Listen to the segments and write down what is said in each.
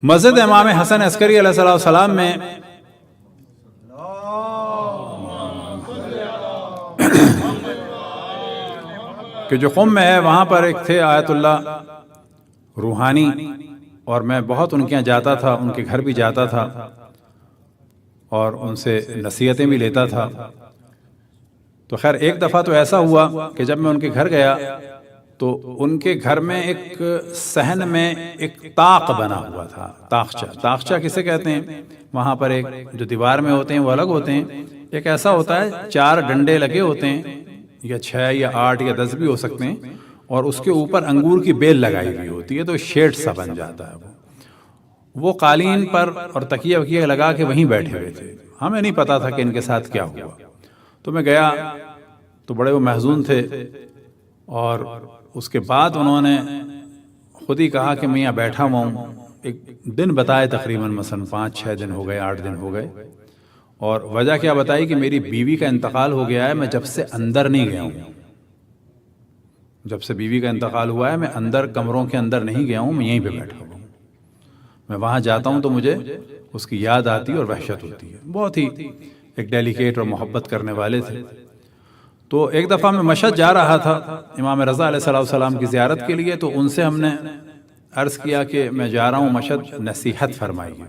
مسجد امام حسن عسکری علیہ السلام میں کہ جو قم میں ہے وہاں پر ایک تھے آیت اللہ روحانی، اور میں بہت ان کے یہاں جاتا تھا، ان کے گھر بھی جاتا تھا اور ان سے نصیحتیں بھی لیتا تھا۔ تو خیر ایک دفعہ تو ایسا ہوا کہ جب میں ان کے گھر گیا تو ان کے گھر میں ایک صحن میں ایک طاق بنا ہوا تھا، طاقچہ کسے کہتے ہیں؟ وہاں پر ایک جو دیوار میں ہوتے ہیں وہ الگ ہوتے ہیں، ایک ایسا ہوتا ہے 4 ڈنڈے لگے ہوتے ہیں، یا 6 یا 8 یا 10 بھی ہو سکتے ہیں، اور اس کے اوپر انگور کی بیل لگائی ہوئی ہوتی ہے، تو شیڈ سا بن جاتا ہے۔ وہ قالین پر اور تکیہ وکیہ لگا کے وہیں بیٹھے ہوئے تھے، ہمیں نہیں پتا تھا کہ ان کے ساتھ کیا ہوا۔ تو میں گیا تو بڑے وہ محزون تھے، اور اس کے بعد انہوں نے خود ہی کہا کہ میں یہاں بیٹھا ہوا ہوں، ایک دن بتائے تقریباً مثلا 5-6 دن ہو گئے، 8 دن ہو گئے، اور وجہ کیا بتائی کہ میری بیوی کا انتقال ہو گیا ہے، میں جب سے اندر نہیں گیا ہوں، جب سے بیوی کا انتقال ہوا ہے میں اندر کمروں کے اندر نہیں گیا ہوں، میں یہیں پہ بیٹھا ہوں، میں وہاں جاتا ہوں تو مجھے اس کی یاد آتی اور وحشت ہوتی ہے۔ بہت ہی ایک ڈیلیکیٹ اور محبت کرنے والے تھے۔ تو ایک دفعہ میں مشہد جا رہا تھا امام رضا علیہ السلام کی زیارت کے لیے، تو ان سے ہم نے عرض کیا کہ میں جا رہا ہوں مشہد، نصیحت فرمائیے۔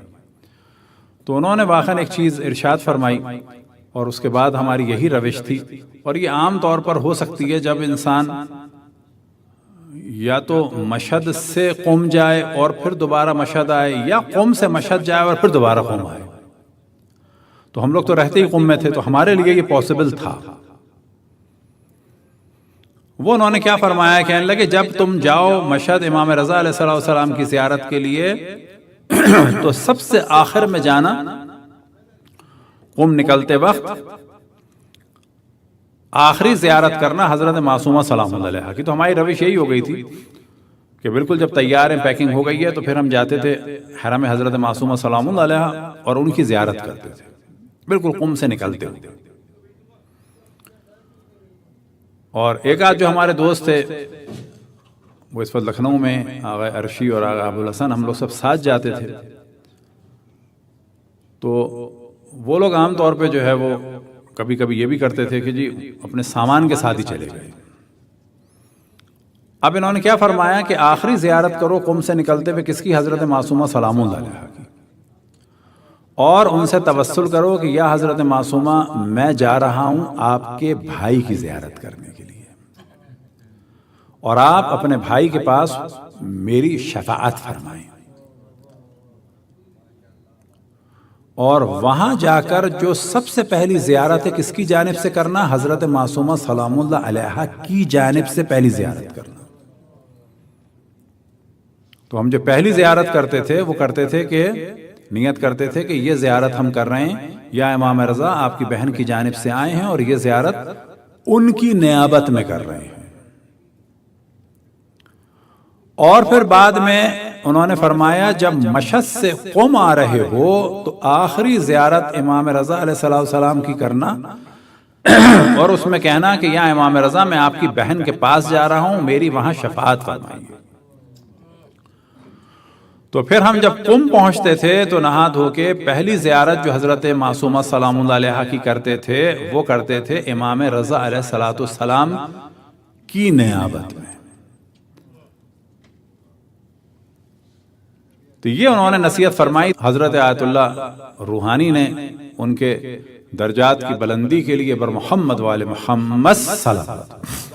تو انہوں نے واقعاً ایک چیز ارشاد فرمائی، اور اس کے بعد ہماری یہی روش تھی، اور یہ عام طور پر ہو سکتی ہے جب انسان یا تو مشہد سے قم جائے اور پھر دوبارہ مشہد آئے، یا قم سے مشہد جائے اور پھر دوبارہ قم آئے۔ تو ہم لوگ تو رہتے ہی قم میں تھے، تو ہمارے لیے یہ پاسبل تھا۔ وہ انہوں نے کیا فرمایا، کہنے لگے جب تم جاؤ مشہد امام رضا علیہ السلام کی زیارت کے لیے تو سب سے آخر میں جانا، قم نکلتے وقت آخری زیارت کرنا حضرت معصومہ سلام اللہ علیہا کی۔ تو ہماری روش یہی ہو گئی تھی کہ بالکل جب تیار ہیں، پیکنگ ہو گئی ہے، تو پھر ہم جاتے تھے حرم حضرت معصومہ سلام اللہ علیہا اور ان کی زیارت کرتے تھے، بالکل قم سے نکلتے ہوئے۔ اور ایک آدھ جو ہمارے دوست تھے وہ اس وقت لکھنؤ میں، آغا عرشی اور آغا ابوالحسن، ہم لوگ سب ساتھ جاتے تھے۔ تو وہ لوگ عام طور پہ جو ہے وہ کبھی کبھی یہ بھی کرتے تھے کہ جی اپنے سامان کے ساتھ ہی چلے گئے۔ اب انہوں نے کیا فرمایا کہ آخری زیارت کرو قم سے نکلتے ہوئے کس کی؟ حضرت معصومہ سلام اللہ علیہا کی، اور ان سے توسل کرو کہ یا حضرت معصومہ میں جا رہا ہوں آپ کے بھائی کی زیارت کرنے کے لیے، اور آپ اپنے بھائی کے پاس میری شفاعت فرمائیں، اور وہاں جا کر جو سب سے پہلی زیارت ہے کس کی جانب سے کرنا؟ حضرت معصومہ سلام اللہ علیہا کی جانب سے پہلی زیارت کرنا۔ تو ہم جو پہلی زیارت کرتے تھے وہ کرتے تھے کہ نیت کرتے تھے کہ یہ زیارت ہم کر رہے ہیں یا امام رضا آپ کی بہن کی جانب سے آئے ہیں، اور یہ زیارت ان کی نیابت میں کر رہے ہیں۔ اور پھر بعد میں انہوں نے فرمایا جب مشہد سے قم آ رہے ہو تو آخری زیارت امام رضا علیہ السلام کی کرنا، اور اس میں کہنا کہ یا امام رضا میں آپ کی بہن کے پاس جا رہا ہوں، میری وہاں شفاعت فرمائیے۔ تو پھر ہم جب قم پہنچتے تھے تو نہا دھو کے پہلی زیارت جو حضرت معصومہ سلام اللہ علیہا کی کرتے تھے وہ کرتے تھے امام رضا علیہ السلام کی نیابت میں۔ تو یہ انہوں نے نصیحت فرمائی۔ حضرت آیت اللہ روحانی نے ان کے درجات کی بلندی کے لیے بر محمد وآل محمد صلی اللہ علیہ وسلم۔